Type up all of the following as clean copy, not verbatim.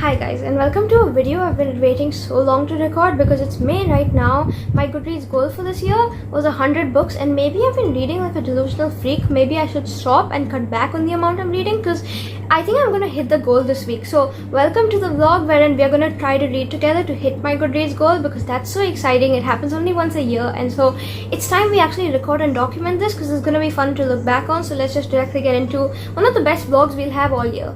Hi guys, and welcome to a video I've been waiting so long to record because it's May right now. My Goodreads goal for this year was 100 books, and maybe I've been reading like a delusional freak. Maybe I should stop and cut back on the amount I'm reading because I think I'm gonna hit the goal this week. So welcome to the vlog wherein we're gonna try to read together to hit my Goodreads goal because that's so exciting. It happens only once a year, and so it's time we actually record and document this because it's gonna be fun to look back on. So let's just directly get into one of the best vlogs we'll have all year.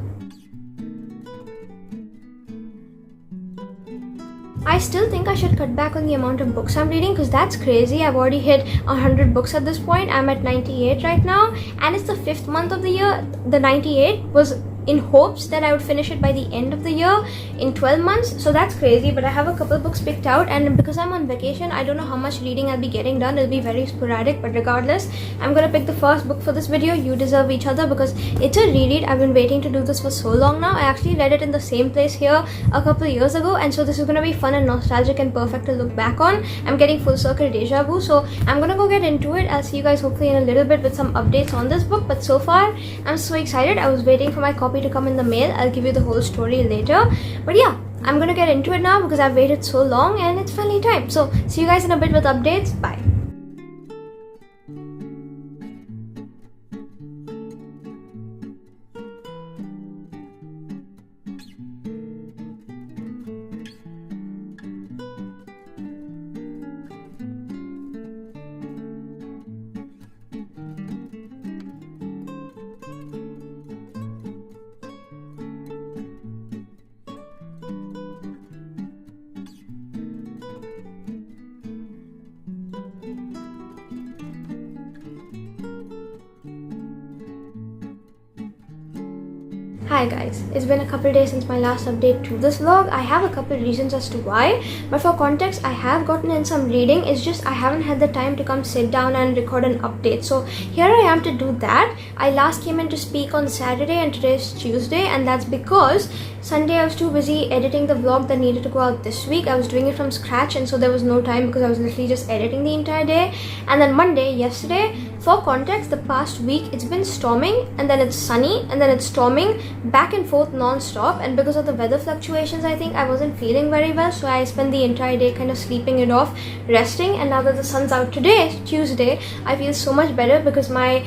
I still think I should cut back on the amount of books I'm reading because that's crazy. I've already hit 100 books at this point. I'm at 98 right now, and it's the 5th month of the year. The 98 was in hopes that I would finish it by the end of the year in 12 months. So that's crazy, but I have a couple books picked out, and because I'm on vacation, I don't know how much reading I'll be getting done. It'll be very sporadic, but regardless, I'm gonna pick the first book for this video, You Deserve Each Other, because it's a reread. I've been waiting to do this for so long now. I actually read it in the same place here a couple years ago, and so this is gonna be fun and nostalgic and perfect to look back on. I'm getting full circle deja vu, so I'm gonna go get into it. I'll see you guys hopefully in a little bit with some updates on this book, but so far I'm so excited. I was waiting for my copy to come in the mail. I'll give you the whole story later, but yeah, I'm gonna get into it now because I've waited so long and it's finally time. So see you guys in a bit with updates. Bye. Hi guys, it's been a couple days since my last update to this vlog. I have a couple reasons as to why, but for context, I have gotten in some reading. It's just I haven't had the time to come sit down and record an update. So here I am to do that. I last came in to speak on Saturday and today is Tuesday, and that's because Sunday I was too busy editing the vlog that needed to go out this week. I was doing it from scratch, and so there was no time because I was literally just editing the entire day. And then Monday, yesterday, for context, the past week it's been storming, and then it's sunny, and then it's storming, back and forth non-stop. And because of the weather fluctuations, I think I wasn't feeling very well, so I spent the entire day kind of sleeping it off, resting. And now that the sun's out today, Tuesday, I feel so much better because my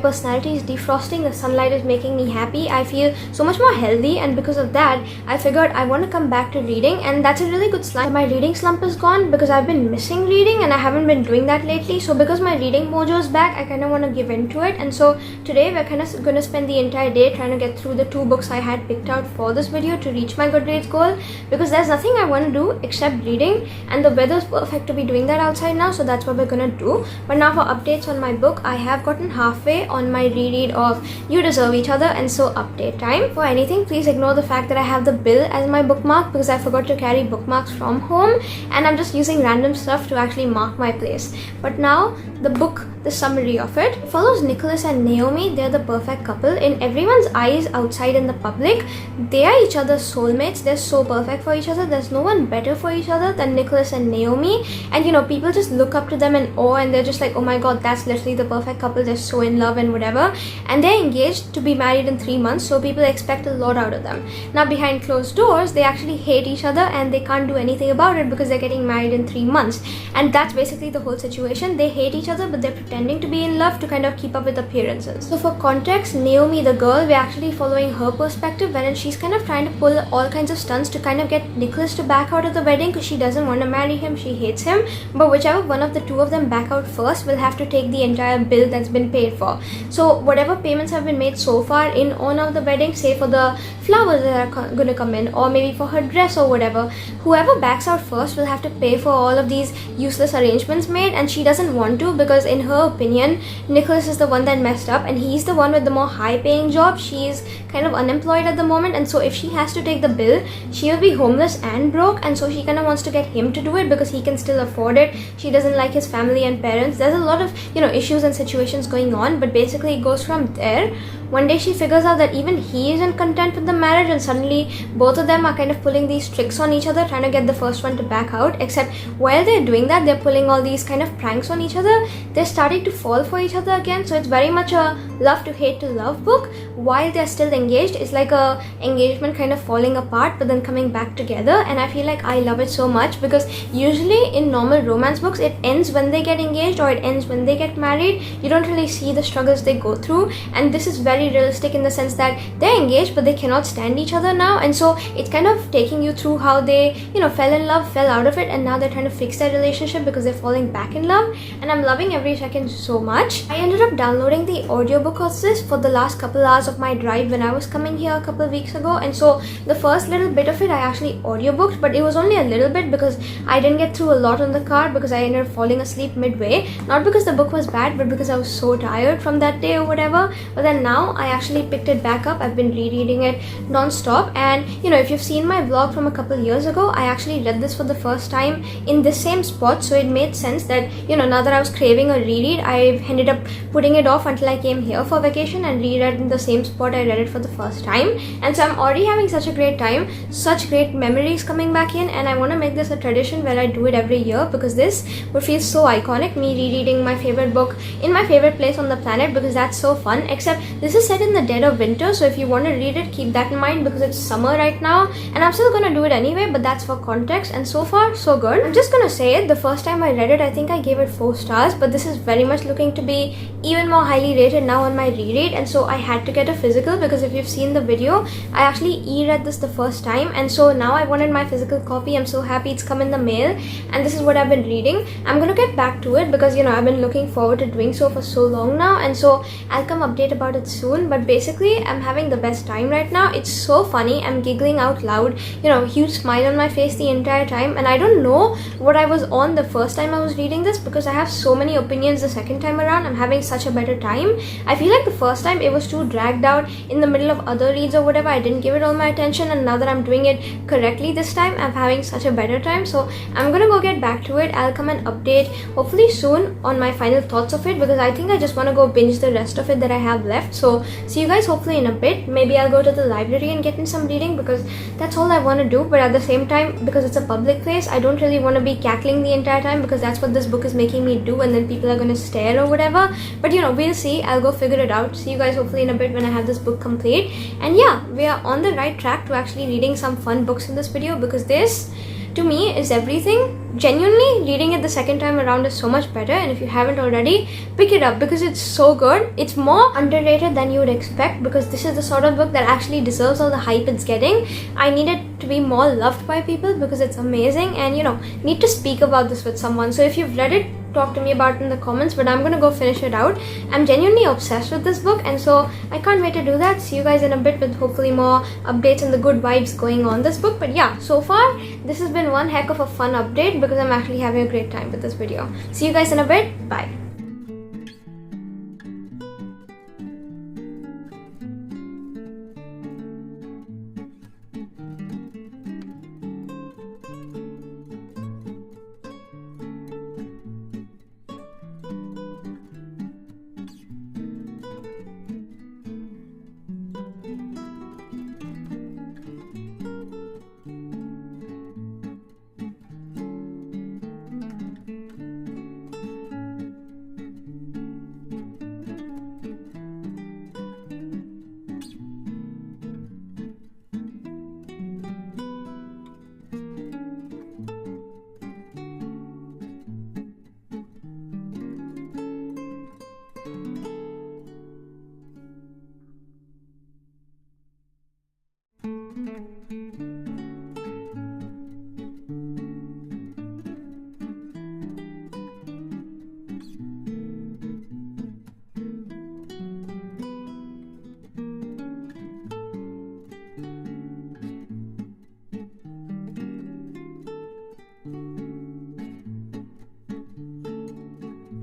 personality is defrosting. The sunlight is making me happy. I feel so much more healthy, and because of that, I figured I want to come back to reading, and that's a really good slump. My reading slump is gone because I've been missing reading and I haven't been doing that lately. So because my reading mojo is back, I kind of want to give into it. And so today we're kind of going to spend the entire day trying to get through the 2 books I had picked out for this video to reach my Goodreads goal, because there's nothing I want to do except reading, and the weather's perfect to be doing that outside now, so that's what we're gonna do. But now for updates on my book, I have gotten halfway on my reread of You Deserve Each Other, and so update time. For anything, please ignore the fact that I have the bill as my bookmark because I forgot to carry bookmarks from home, and I'm just using random stuff to actually mark my place. But now the book, the summary of it follows Nicholas and Naomi. They're the perfect couple in everyone's eyes outside in the public. They are each other's soulmates. They're so perfect for each other. There's no one better for each other than Nicholas and Naomi, and people just look up to them in awe, and they're just like, oh my god, that's literally the perfect couple. They're so in love and whatever, and they're engaged to be married in 3 months, so people expect a lot out of them. Now behind closed doors, they actually hate each other and they can't do anything about it because they're getting married in 3 months, and that's basically the whole situation. They hate each other, but they're pretending to be in love to kind of keep up with appearances. So for context, Naomi, the girl, we're actually following her perspective, wherein she's kind of trying to pull all kinds of stunts to kind of get Nicholas to back out of the wedding because she doesn't want to marry him, she hates him. But whichever one of the 2 of them back out first will have to take the entire bill that's been paid for. So whatever payments have been made so far in honor of the wedding, say for the flowers that are gonna come in, or maybe for her dress or whatever, whoever backs out first will have to pay for all of these useless arrangements made, and she doesn't want to because in her opinion, Nicholas is the one that messed up, and he's the one with the more high-paying job. She's kind of unemployed at the moment, and so if she has to take the bill, she will be homeless and broke, and so she kind of wants to get him to do it because he can still afford it. She doesn't like his family and parents. There's a lot of issues and situations going on, but basically it goes from there. one day she figures out that even he isn't content with the marriage, and suddenly both of them are kind of pulling these tricks on each other, trying to get the first one to back out. Except while they're doing that, they're pulling all these kind of pranks on each other. They're starting to fall for each other again. So it's very much a love to hate to love book. While they're still engaged, it's like a engagement kind of falling apart but then coming back together. And I feel like I love it so much, because usually in normal romance books it ends when they get engaged or it ends when they get married. You don't really see the struggles they go through, and this is very realistic in the sense that they're engaged but they cannot stand each other now, and so it's kind of taking you through how they, you know, fell in love, fell out of it, and now they're trying to fix their relationship because they're falling back in love. And I'm loving every second so much. I ended up downloading the audiobook of this for the last couple hours of my drive when I was coming here a couple of weeks ago, and so the first little bit of it I actually audiobooked, but it was only a little bit because I didn't get through a lot on the car because I ended up falling asleep midway. Not because the book was bad, but because I was so tired from that day or whatever. But then now I actually picked it back up. I've been rereading it non-stop, and you know, if you've seen my vlog from a couple years ago, I actually read this for the first time in this same spot, so it made sense that, you know, now that I was craving a reread, I ended up putting it off until I came here for vacation and reread in the same spot I read it for the first time. And so I'm already having such a great time, such great memories coming back in, and I want to make this a tradition where I do it every year, because this would feel so iconic, me rereading my favorite book in my favorite place on the planet, because that's so fun. Except this is set in the dead of winter, so if you want to read it, keep that in mind, because it's summer right now, and I'm still gonna do it anyway, but that's for context. And so far so good. I'm just gonna say it, the first time I read it I think I gave it 4 stars, but this is very much looking to be even more highly rated now on my reread, and so I had to get a physical, because if you've seen the video, I actually e-read this the first time, and so now I wanted my physical copy. I'm so happy it's come in the mail, and this is what I've been reading. I'm gonna get back to it because, you know, I've been looking forward to doing so for so long now, and so I'll come update about it soon. But basically I'm having the best time right now. It's so funny, I'm giggling out loud, you know, huge smile on my face the entire time, and I don't know what I was on the first time I was reading this, because I have so many opinions the second time around. I'm having such a better time. I feel like the first time it was too dragged out in the middle of other reads or whatever. I didn't give it all my attention, and now that I'm doing it correctly this time, I'm having such a better time. So I'm gonna go get back to it. I'll come and update hopefully soon on my final thoughts of it, because I think I just want to go binge the rest of it that I have left. So see you guys hopefully in a bit. Maybe I'll go to the library and get in some reading, because that's all I want to do. But at the same time, because it's a public place, I don't really want to be cackling the entire time, because that's what this book is making me do, and then people are going to stare or whatever. But you know, we'll see. I'll go figure it out. See you guys hopefully in a bit when I have this book complete. And yeah, we are on the right track to actually reading some fun books in this video, because this to me is everything. Genuinely, reading it the second time around is so much better, and if you haven't already, pick it up because it's so good. It's more underrated than you would expect, because this is the sort of book that actually deserves all the hype it's getting. I need it to be more loved by people because it's amazing, and you know, need to speak about this with someone. So if you've read it, talk to me about it in the comments, but I'm gonna go finish it out. I'm genuinely obsessed with this book, and so I can't wait to do that. See you guys in a bit with hopefully more updates and the good vibes going on this book. But yeah, so far this has been one heck of a fun update, because I'm actually having a great time with this video. See you guys in a bit. Bye.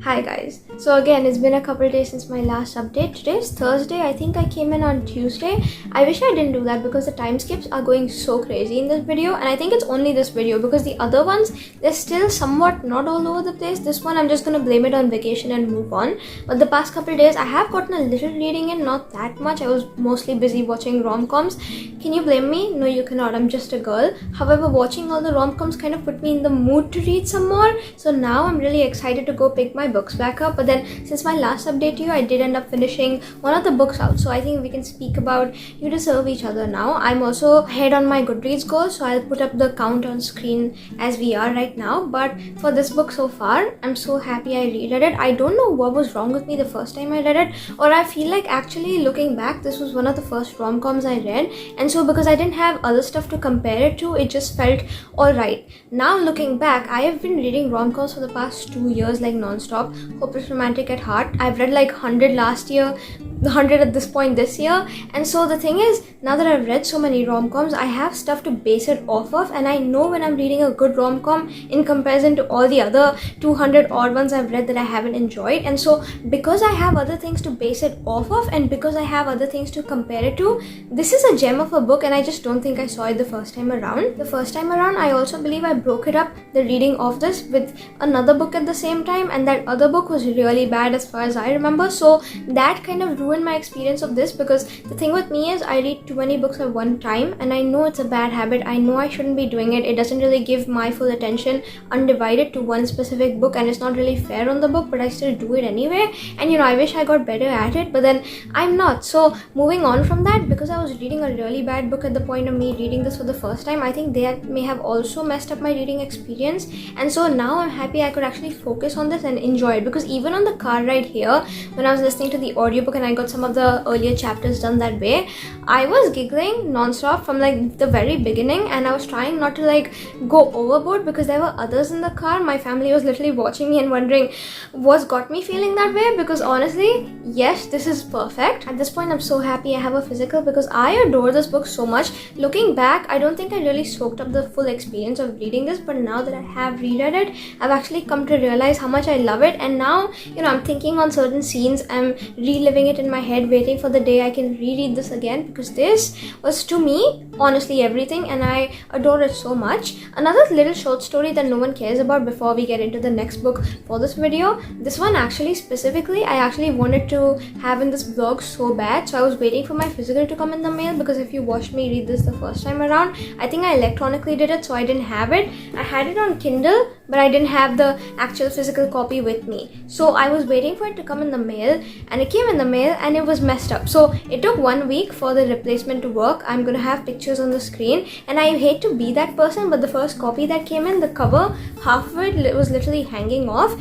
Hi guys. So again, it's been a couple days since my last update. Today is Thursday. I think I came in on Tuesday. I wish I didn't do that because the time skips are going so crazy in this video, and I think it's only this video because the other ones, they're still somewhat not all over the place. This one, I'm just gonna blame it on vacation and move on. But the past couple days, I have gotten a little reading in, not that much. I was mostly busy watching rom-coms. Can you blame me? No, you cannot. I'm just a girl. However, watching all the rom-coms kind of put me in the mood to read some more. So now I'm really excited to go pick my books back up. But then since my last update to you, I did end up finishing one of the books out, so I think we can speak about You Deserve Each Other now. I'm also ahead on my Goodreads goal, so I'll put up the count on screen as we are right now. But for this book so far, I'm so happy I reread it. I don't know what was wrong with me the first time I read it, or I feel like actually looking back, this was one of the first rom-coms I read, and so because I didn't have other stuff to compare it to, it just felt alright. Now looking back, I have been reading rom-coms for the past 2 years like non-stop. Hopeless Romantic at heart. I've read like 100 last year, 100 at this point this year, and so the thing is, now that I've read so many rom-coms, I have stuff to base it off of, and I know when I'm reading a good rom-com in comparison to all the other 200 odd ones I've read that I haven't enjoyed. And so because I have other things to base it off of, and because I have other things to compare it to, this is a gem of a book, and I just don't think I saw it the first time around. The first time around, I also believe I broke it up, the reading of this, with another book at the same time, and that other book was really bad as far as I remember, so that kind of ruined my experience of this, because the thing with me is I read too many books at one time, and I know it's a bad habit. I know I shouldn't be doing it. It doesn't really give my full attention undivided to one specific book, and it's not really fair on the book, but I still do it anyway. And I wish I got better at it, but then I'm not. So moving on from that, because I was reading a really bad book at the point of me reading this for the first time, I think they may have also messed up my reading experience, and so now I'm happy I could actually focus on this and enjoy it, because even on the car ride here, when I was listening to the audiobook and I got some of the earlier chapters done that way, I was giggling non-stop from like the very beginning, and I was trying not to like go overboard because there were others in the car. My family was literally watching me and wondering what's got me feeling that way, because honestly, yes, this is perfect. At this point, I'm so happy I have a physical because I adore this book so much. Looking back, I don't think I really soaked up the full experience of reading this, but now that I have reread it, I've actually come to realize how much I love it, and now I'm thinking on certain scenes, I'm reliving it in my head, waiting for the day I can reread this again, because this was to me honestly everything, and I adore it so much. Another little short story that no one cares about before we get into the next book for this video. This one actually specifically, I actually wanted to have in this vlog so bad, so I was waiting for my physical to come in the mail, because if you watched me read this the first time around, I think I electronically did it, so I didn't have it. I had it on Kindle, but I didn't have the actual physical copy with me, so I was waiting for it to come in the mail, and it came in the mail and it was messed up. So it took 1 week for the replacement to work. I'm gonna have pictures on the screen, and I hate to be that person, but the first copy that came in, the cover, half of it was literally hanging off.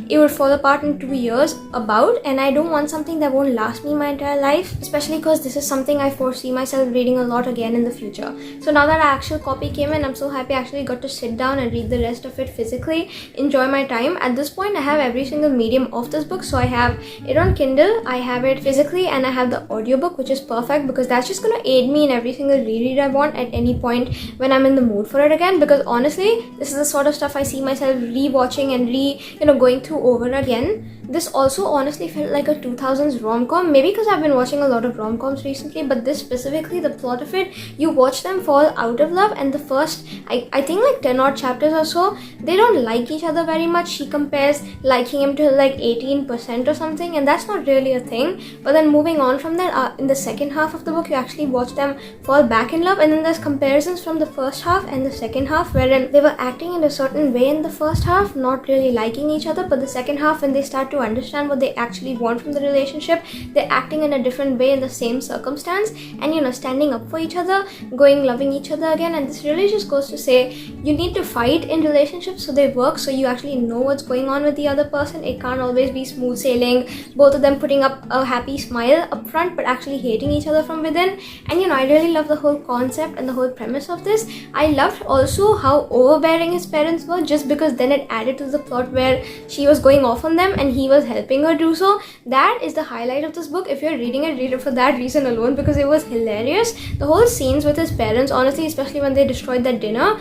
It would fall apart in 2 years about, and I don't want something that won't last me my entire life, especially because this is something I foresee myself reading a lot again in the future. So now that our actual copy came in, I'm so happy I actually got to sit down and read the rest of it physically, enjoy my time. At this point, I have every single medium of this book, so I have it on Kindle, I have it physically, and I have the audiobook, which is perfect because that's just gonna aid me in every single reread I want at any point when I'm in the mood for it again, because honestly, this is the sort of stuff I see myself rewatching and going through over again. This also honestly felt like a 2000s rom-com, maybe because I've been watching a lot of rom-coms recently, but this specifically, the plot of it, you watch them fall out of love, and the first, I think like 10 odd chapters or so, they don't like each other very much. She compares liking him to like 18% or something, and that's not really a thing. But then moving on from that, in the second half of the book, you actually watch them fall back in love, and then there's comparisons from the first half and the second half, wherein they were acting in a certain way in the first half, not really liking each other, but the second half, when they start to understand what they actually want from the relationship, they're acting in a different way in the same circumstance, and standing up for each other, loving each other again. And this really just goes to say, you need to fight in relationships so they work, so you actually know what's going on with the other person. It can't always be smooth sailing, both of them putting up a happy smile up front but actually hating each other from within. And I really love the whole concept and the whole premise of this. I loved also how overbearing his parents were, just because then it added to the plot where she was going off on them and he he was helping her do so. That is the highlight of this book. If you're reading it, read it for that reason alone, because it was hilarious. The whole scenes with his parents, honestly, especially when they destroyed that dinner,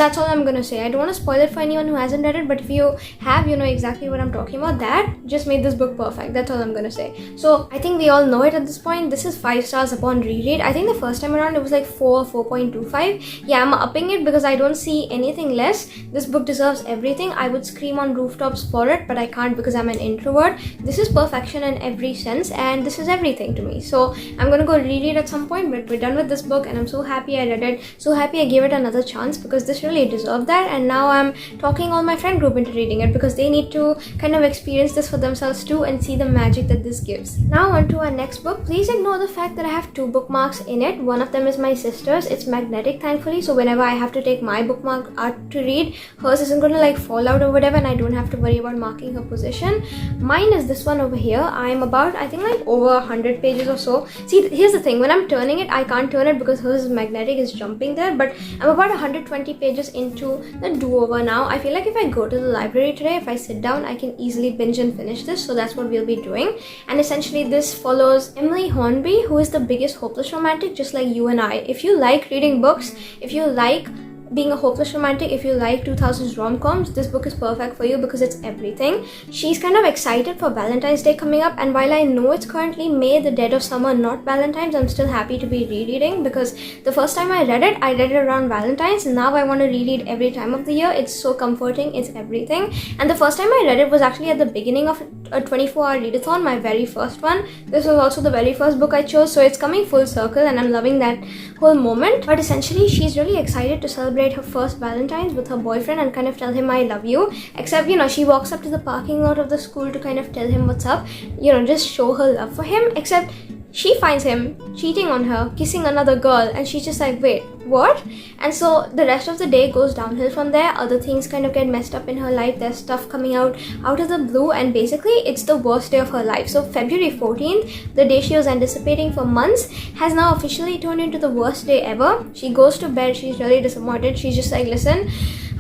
that's all I'm gonna say. I don't want to spoil it for anyone who hasn't read it, but if you have, you know exactly what I'm talking about. That just made this book perfect. That's all I'm gonna say. So I think we all know it at this point. This is 5 stars upon reread. I think the first time around it was like 4.25. Yeah, I'm upping it because I don't see anything less. This book deserves everything. I would scream on rooftops for it, but I can't because I'm an introvert. This is perfection in every sense, and this is everything to me. So I'm gonna go reread at some point, but we're done with this book, and I'm so happy I read it. So happy I gave it another chance, because this really deserved that. And now I'm talking all my friend group into reading it, because they need to kind of experience this for themselves too and see the magic that this gives. Now on to our next book. Please ignore the fact that I have 2 bookmarks in it. One of them is my sister's. It's magnetic, thankfully, so whenever I have to take my bookmark out to read, hers isn't gonna like fall out or whatever, and I don't have to worry about marking her position. Mine is this one over here. I'm about, I think, like over 100 pages or so. See, here's the thing, when I'm turning it, I can't turn it because hers is magnetic, is jumping there, but I'm about 120 pages into the do-over now. I feel like if I go to the library today, if I sit down, I can easily binge and finish this, so that's what we'll be doing. And essentially this follows Emily Hornby, who is the biggest hopeless romantic, just like you and I. If you like reading books, if you like being a hopeless romantic, if you like 2000s rom-coms, this book is perfect for you because it's everything. She's kind of excited for Valentine's Day coming up, and while I know it's currently May, the dead of summer, not Valentine's, I'm still happy to be rereading, because the first time I read it around Valentine's, and now I want to reread every time of the year. It's so comforting, it's everything. And the first time I read it was actually at the beginning of a 24-hour readathon, my very first one. This was also the very first book I chose, so it's coming full circle and I'm loving that whole moment. But essentially she's really excited to celebrate her first Valentine's with her boyfriend and kind of tell him I love you, except, you know, she walks up to the parking lot of the school to kind of tell him what's up, you know, just show her love for him, except she finds him cheating on her, kissing another girl, and she's just like, wait, what? And so the rest of the day goes downhill from there. Other things kind of get messed up in her life. There's stuff coming out of the blue, and basically it's the worst day of her life. So February 14th, the day she was anticipating for months, has now officially turned into the worst day ever. She goes to bed, she's really disappointed. She's just like, listen,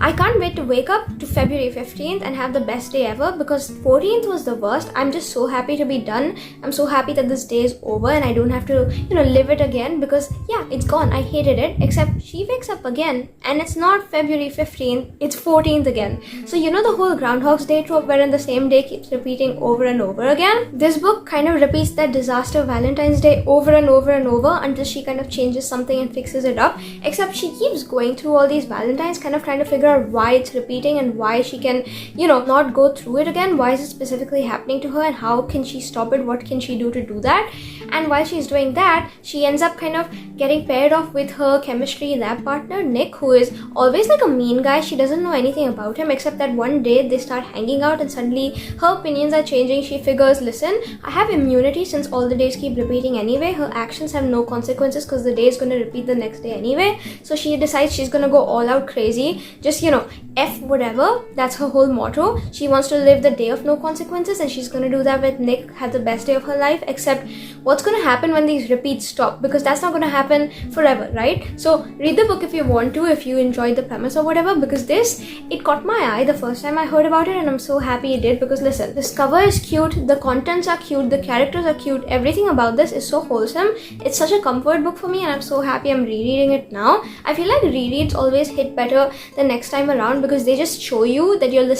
I can't wait to wake up to February 15th and have the best day ever, because 14th was the worst. I'm just so happy to be done. I'm so happy that this day is over and I don't have to, you know, live it again, because yeah, it's gone. I hated it, except she wakes up again and it's not February 15th, it's 14th again. So you know the whole Groundhog's Day trope wherein the same day keeps repeating over and over again? This book kind of repeats that disaster Valentine's Day over and over and over until she kind of changes something and fixes it up, except she keeps going through all these Valentines, kind of trying to figure out why it's repeating and why she can, you know, not go through it again. Why is it specifically happening to her and how can she stop it? What can she do to do that? And while she's doing that, she ends up kind of getting paired off with her chemistry lab partner Nick, who is always like a mean guy. She doesn't know anything about him, except that one day they start hanging out and suddenly her opinions are changing. She figures, listen, I have immunity since all the days keep repeating anyway. Her actions have no consequences because the day is going to repeat the next day anyway. So she decides she's going to go all out crazy, just, you know, F whatever. That's her whole motto. She wants to live the day of no consequences, and she's going to do that with Nick. Had the best day of her life, except what's going to happen when these repeats stop, because that's not going to happen forever, right? So read the book if you want to, if you enjoyed the premise or whatever, because it caught my eye the first time I heard about it, and I'm so happy it did, because listen, this cover is cute, the contents are cute, the characters are cute, everything about this is so wholesome. It's such a comfort book for me, and I'm so happy I'm rereading it now. I feel like rereads always hit better the next time around, because they just show you that you're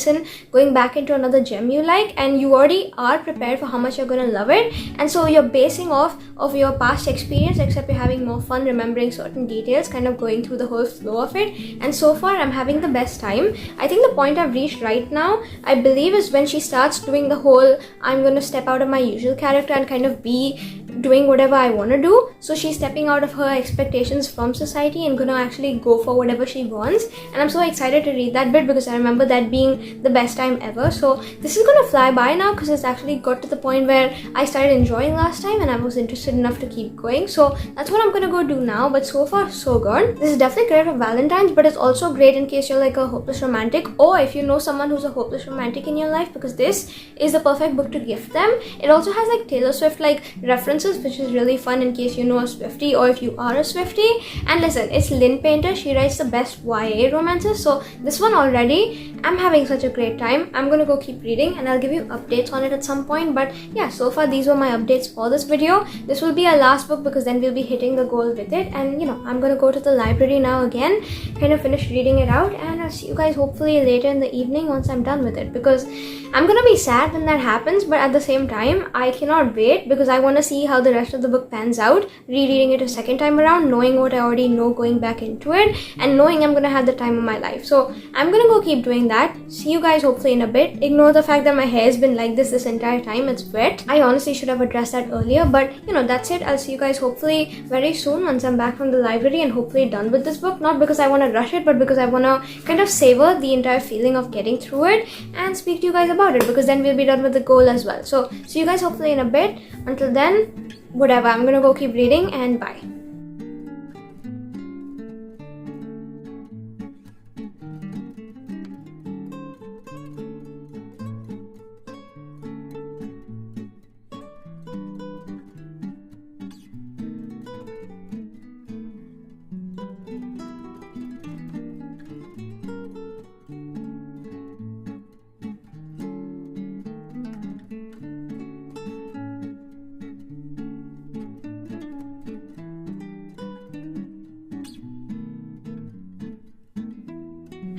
going back into another gem you like, and you already are prepared for how much you're gonna love it, and so you're basing off of your past experience, except you're having more fun remembering certain details, kind of going through the whole flow of it. And so far I'm having the best time. I think the point I've reached right now, I believe, is when she starts doing the whole I'm gonna step out of my usual character and kind of be doing whatever I want to do. So she's stepping out of her expectations from society and gonna actually go for whatever she wants, and I'm so excited to read that bit because I remember that being the best time ever. So this is gonna fly by now because it's actually got to the point where I started enjoying last time and I was interested enough to keep going. So that's what I'm gonna go do now, but so far so good. This is definitely great for Valentine's, but it's also great in case you're like a hopeless romantic, or if you know someone who's a hopeless romantic in your life, because this is the perfect book to gift them. It also has like Taylor Swift like references romances, which is really fun in case you know a Swiftie or if you are a Swiftie. And listen, it's Lynn Painter. She writes the best YA romances. So this one already, I'm having such a great time. I'm gonna go keep reading and I'll give you updates on it at some point. But yeah, so far these were my updates for this video. This will be our last book because then we'll be hitting the goal with it. And I'm gonna go to the library now again, kind of finish reading it out, and I'll see you guys hopefully later in the evening once I'm done with it, because I'm gonna be sad when that happens, but at the same time I cannot wait because I want to see how the rest of the book pans out, rereading it a second time around, knowing what I already know going back into it, and knowing I'm gonna have the time of my life. So I'm gonna go keep doing that. See you guys hopefully in a bit. Ignore the fact that my hair has been like this entire time. It's wet. I honestly should have addressed that earlier, but that's it. I'll see you guys hopefully very soon once I'm back from the library and hopefully done with this book. Not because I want to rush it, but because I want to kind of savor the entire feeling of getting through it and speak to you guys about it, because then we'll be done with the goal as well. So see you guys hopefully in a bit. Until then, whatever, I'm gonna go keep reading, and bye.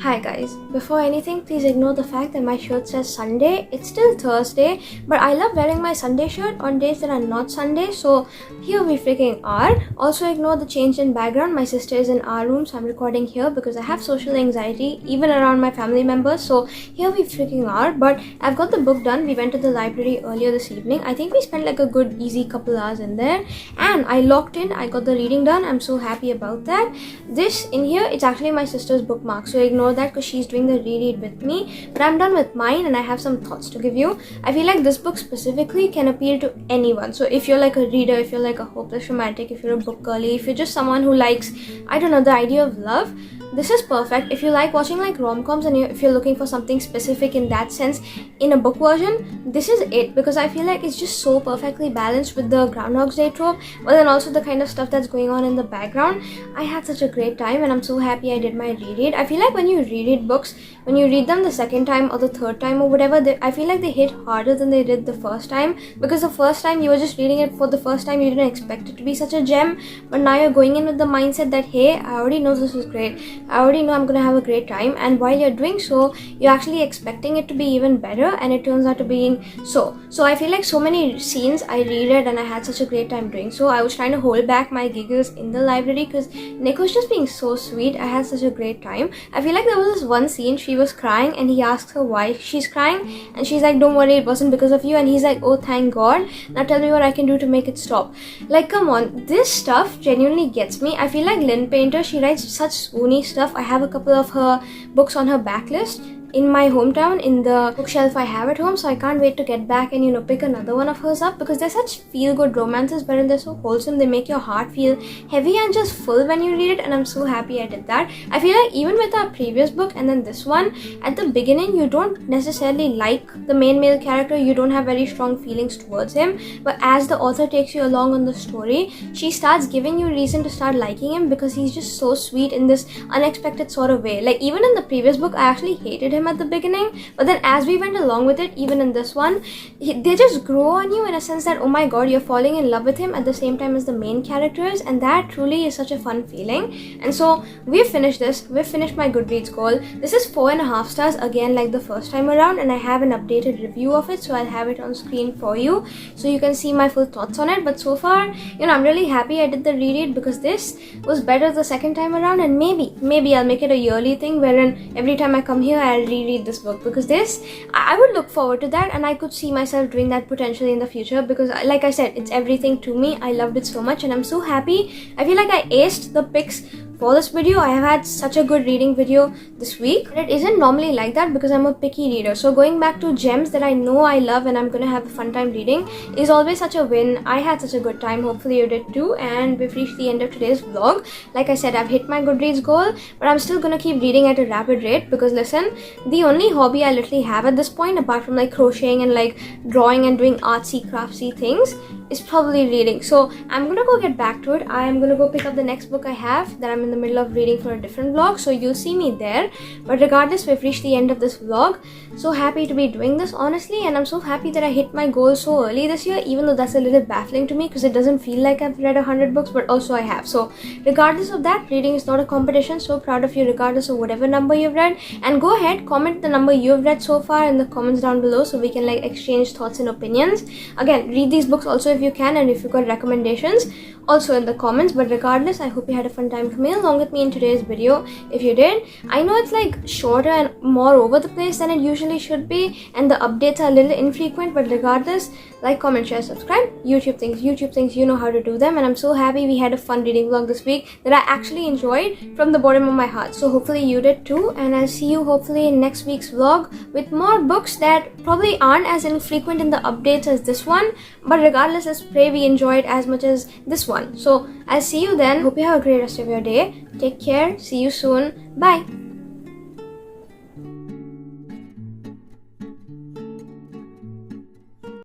Hi guys, before anything, please ignore the fact that my shirt says Sunday. It's still Thursday, but I love wearing my Sunday shirt on days that are not Sunday, so here we freaking are. Also ignore the change in background. My sister is in our room, so I'm recording here because I have social anxiety even around my family members, so here we freaking are. But I've got the book done. We went to the library earlier this evening. I think we spent like a good easy couple hours in there, and I locked in. I got the reading done. I'm so happy about that. This in here, it's actually my sister's bookmark, so ignore that because she's doing the reread with me. But I'm done with mine and I have some thoughts to give you. I feel like this book specifically can appeal to anyone. So if you're like a reader, if you're like a hopeless romantic, if you're a book girly, if you're just someone who likes, I don't know, the idea of love, this is perfect. If you like watching like rom-coms and if you're looking for something specific in that sense in a book version, this is it, because I feel like it's just so perfectly balanced with the Groundhog's Day trope, but then also the kind of stuff that's going on in the background. I had such a great time and I'm so happy I did my reread. I feel like when you reread books, when you read them the second time or the third time or whatever, I feel like they hit harder than they did the first time, because the first time you were just reading it for the first time, you didn't expect it to be such a gem, but now you're going in with the mindset that hey, I already know this is great, I already know I'm gonna have a great time, and while you're doing so, you're actually expecting it to be even better, and it turns out to being so. So I feel like so many scenes I reread and I had such a great time doing so. I was trying to hold back my giggles in the library because Nick was just being so sweet. I had such a great time. I feel like there was this one scene, she was crying and he asks her why she's crying, and she's like, don't worry, it wasn't because of you, and he's like, oh thank God, now tell me what I can do to make it stop. Like come on, this stuff genuinely gets me. I feel like Lynn Painter, she writes such swoony stuff. I have a couple of her books on her backlist in my hometown in the bookshelf I have at home, so I can't wait to get back and pick another one of hers up, because they're such feel-good romances wherein they're so wholesome, they make your heart feel heavy and just full when you read it, and I'm so happy I did that. I feel like even with our previous book and then this one, at the beginning you don't necessarily like the main male character, you don't have very strong feelings towards him, but as the author takes you along on the story, she starts giving you reason to start liking him because he's just so sweet in this unexpected sort of way. Like even in the previous book I actually hated him at the beginning, but then as we went along with it, even in this one, they just grow on you in a sense that oh my god, you're falling in love with him at the same time as the main characters, and that truly is such a fun feeling. And so we've finished this. We've finished my Goodreads goal. This is 4.5 stars again, like the first time around, and I have an updated review of it, so I'll have it on screen for you so you can see my full thoughts on it. But so far, I'm really happy I did the reread, because this was better the second time around, and maybe I'll make it a yearly thing wherein every time I come here I'll reread this book, because this, I would look forward to that, and I could see myself doing that potentially in the future, because like I said, it's everything to me. I loved it so much and I'm so happy. I feel like I aced the picks for this video. I have had such a good reading video this week. And it isn't normally like that because I'm a picky reader. So going back to gems that I know I love and I'm gonna have a fun time reading is always such a win. I had such a good time. Hopefully you did too. And we've reached the end of today's vlog. Like I said, I've hit my Goodreads goal, but I'm still gonna keep reading at a rapid rate because listen, the only hobby I literally have at this point, apart from like crocheting and like drawing and doing artsy craftsy things, is probably reading. So I'm gonna go get back to it. I'm gonna go pick up the next book I have that I'm in the middle of reading for a different vlog, so you'll see me there. But regardless, we've reached the end of this vlog. So happy to be doing this, honestly, and I'm so happy that I hit my goal so early this year, even though that's a little baffling to me because it doesn't feel like I've read 100 books, but also I have. So regardless of that, reading is not a competition. So proud of you regardless of whatever number you've read, and go ahead, comment the number you've read so far in the comments down below so we can like exchange thoughts and opinions. Again, read these books also if you can, and if you've got recommendations also in the comments. But regardless, I hope you had a fun time coming along with me in today's video. If you did, I know it's like shorter and more over the place than it usually should be, and the updates are a little infrequent, but regardless, like, comment, share, subscribe. YouTube things, you know how to do them. And I'm so happy we had a fun reading vlog this week that I actually enjoyed from the bottom of my heart. So hopefully you did too, and I'll see you hopefully in next week's vlog with more books that probably aren't as infrequent in the updates as this one, but regardless, let's pray we enjoy it as much as this one. So I'll see you then. Hope you have a great rest of your day. Take care. See you soon. Bye.